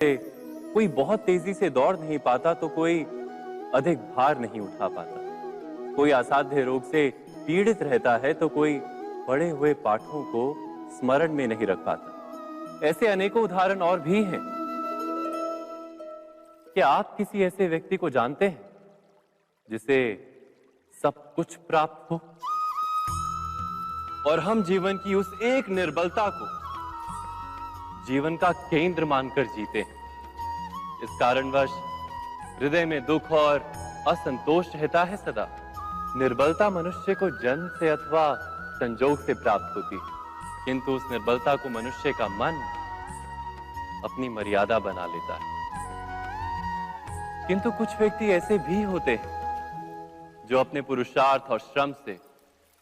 कोई बहुत तेजी से दौड़ नहीं पाता तो कोई अधिक भार नहीं उठा पाता, कोई असाध्य रोग से पीड़ित रहता है तो कोई पढ़े हुए पाठों को स्मरण में नहीं रख पाता। ऐसे अनेकों उदाहरण और भी हैं। क्या आप किसी ऐसे व्यक्ति को जानते हैं जिसे सब कुछ प्राप्त हो और हम जीवन की उस एक निर्बलता को जीवन का केंद्र मानकर जीते हैं? इस कारणवश हृदय में दुख और असंतोष रहता है सदा। निर्बलता मनुष्य को जन्म से अथवा संजोग से प्राप्त होती है, किंतु उस निर्बलता को मनुष्य का मन अपनी मर्यादा बना लेता है। किंतु कुछ व्यक्ति ऐसे भी होते हैं जो अपने पुरुषार्थ और श्रम से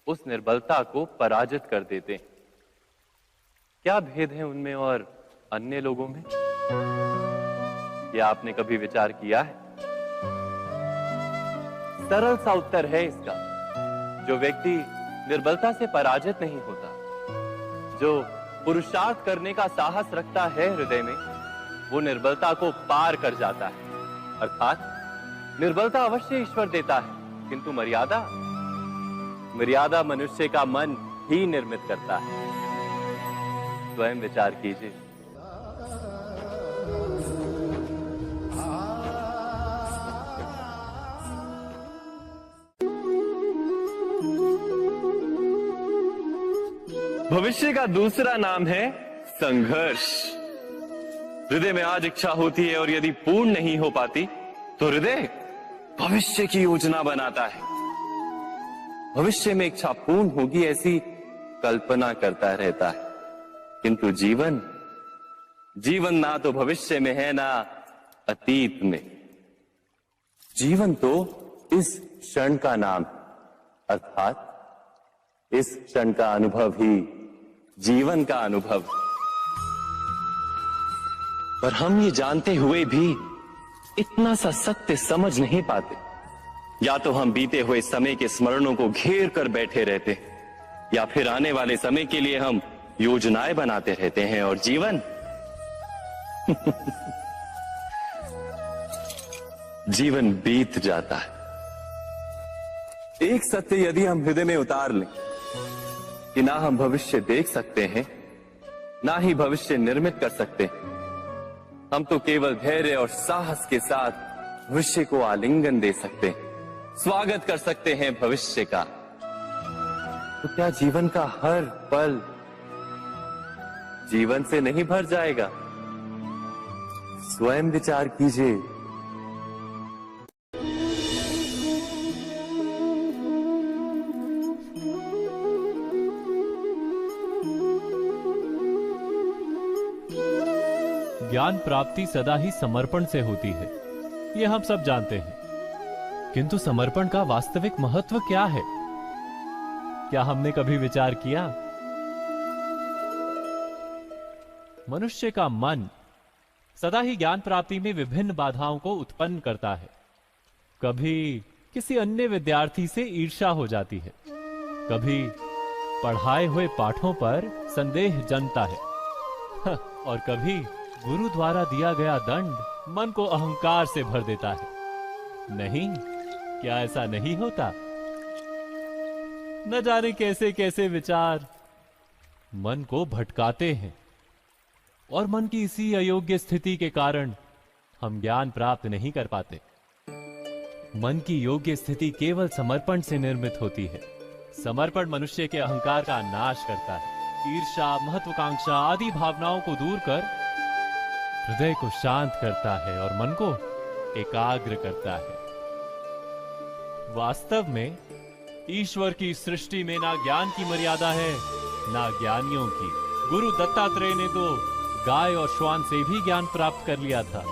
उस निर्बलता को पराजित कर देते हैं। क्या भेद है उनमें और अन्य लोगों में? क्या आपने कभी विचार किया है? सरल सा उत्तर है इसका। जो व्यक्ति निर्बलता से पराजित नहीं होता, जो पुरुषार्थ करने का साहस रखता है हृदय में, वो निर्बलता को पार कर जाता है। अर्थात निर्बलता अवश्य ईश्वर देता है, किंतु मर्यादा मनुष्य का मन ही निर्मित करता है। स्वयं विचार कीजिए। भविष्य का दूसरा नाम है संघर्ष। हृदय में आज इच्छा होती है और यदि पूर्ण नहीं हो पाती तो हृदय भविष्य की योजना बनाता है। भविष्य में इच्छा पूर्ण होगी ऐसी कल्पना करता रहता है, किंतु जीवन ना तो भविष्य में है ना अतीत में। जीवन तो इस क्षण का नाम है, अर्थात इस क्षण का अनुभव ही जीवन का अनुभव। पर हम ये जानते हुए भी इतना सा सत्य समझ नहीं पाते। या तो हम बीते हुए समय के स्मरणों को घेर कर बैठे रहते हैं, या फिर आने वाले समय के लिए हम योजनाएं बनाते रहते हैं और जीवन जीवन बीत जाता है। एक सत्य यदि हम हृदय में उतार लें कि ना हम भविष्य देख सकते हैं, ना ही भविष्य निर्मित कर सकते हैं, हम तो केवल धैर्य और साहस के साथ भविष्य को आलिंगन दे सकते हैं, स्वागत कर सकते हैं भविष्य का। तो क्या जीवन का हर पल जीवन से नहीं भर जाएगा? स्वयं विचार कीजिए। ज्ञान प्राप्ति सदा ही समर्पण से होती है, ये हम सब जानते हैं। किंतु समर्पण का वास्तविक महत्व क्या है? क्या हमने कभी विचार किया? मनुष्य का मन सदा ही ज्ञान प्राप्ति में विभिन्न बाधाओं को उत्पन्न करता है। कभी किसी अन्य विद्यार्थी से ईर्ष्या हो जाती है, कभी पढ़ाए हुए पाठों पर संदेह जन्मता है और कभी गुरु द्वारा दिया गया दंड मन को अहंकार से भर देता है। नहीं, क्या ऐसा नहीं होता? न जाने कैसे कैसे विचार मन को भटकाते हैं और मन की इसी अयोग्य स्थिति के कारण हम ज्ञान प्राप्त नहीं कर पाते। मन की योग्य स्थिति केवल समर्पण से निर्मित होती है। समर्पण मनुष्य के अहंकार का नाश करता है। ईर्ष्या, महत्वाकांक्षा आदि भावनाओं को दूर कर हृदय को शांत करता है और मन को एकाग्र करता है। वास्तव में ईश्वर की सृष्टि में ना ज्ञान की मर्यादा है, ना ज्ञानियों की। गुरु दत्तात्रेय ने तो गाय और श्वान से भी ज्ञान प्राप्त कर लिया था।